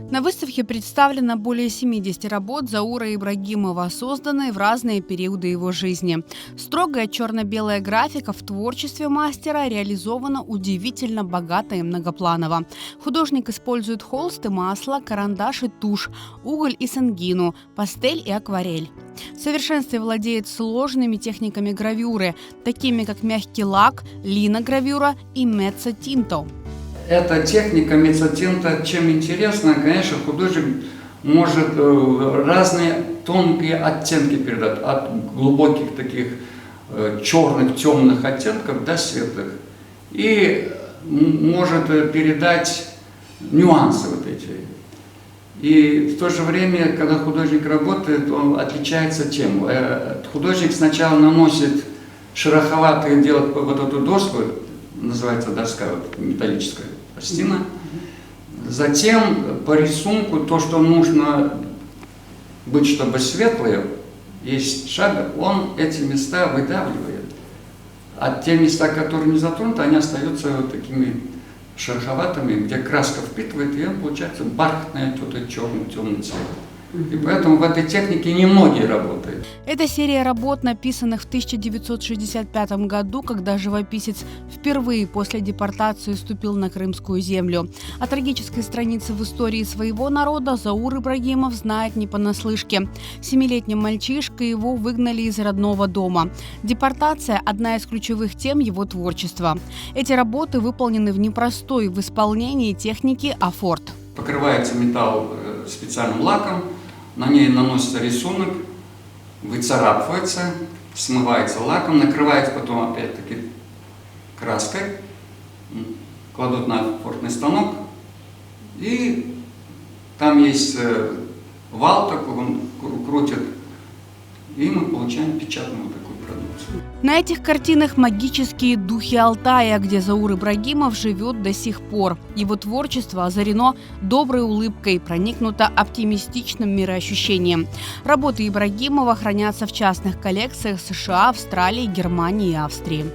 На выставке представлено более 70 работ Заура Ибрагимова, созданные в разные периоды его жизни. Строгая черно-белая графика в творчестве мастера реализована удивительно богато и многопланово. Художник использует холст и масло, карандаш и тушь, уголь и сангину, пастель и акварель. В совершенстве владеет сложными техниками гравюры, такими как мягкий лак, линогравюра и меццотинто. Эта техника меццотинто чем интересна, конечно, художник может разные тонкие оттенки передать, от глубоких таких черных, темных оттенков до светлых. И может передать нюансы вот эти. И в то же время, когда художник работает, он отличается тем. Художник сначала наносит шероховатые, делает вот эту доску, называется доска, вот, металлическая пластина. Затем по рисунку то, что нужно быть, чтобы светлое, есть шаг, он эти места выдавливает. А те места, которые не затронуты, они остаются вот такими шероховатыми, где краска впитывает, и он получается бархатный, тут темный цвет. И поэтому в этой технике немногие работают. Это серия работ, написанных в 1965 году, когда живописец впервые после депортации ступил на крымскую землю. О трагической странице в истории своего народа Заур Ибрагимов знает не понаслышке. 7-летним мальчишкой его выгнали из родного дома. Депортация – одна из ключевых тем его творчества. Эти работы выполнены в непростой в исполнении технике афорт. Покрывается металл специальным лаком, на ней наносится рисунок, выцарапывается, смывается лаком, накрывается потом опять-таки краской, кладут на афортный станок, и там есть вал такой, он крутит, и мы получаем печатную такую продукцию. На этих картинах магические духи Алтая, где Заур Ибрагимов живет до сих пор. Его творчество озарено доброй улыбкой, проникнуто оптимистичным мироощущением. Работы Ибрагимова хранятся в частных коллекциях США, Австралии, Германии и Австрии.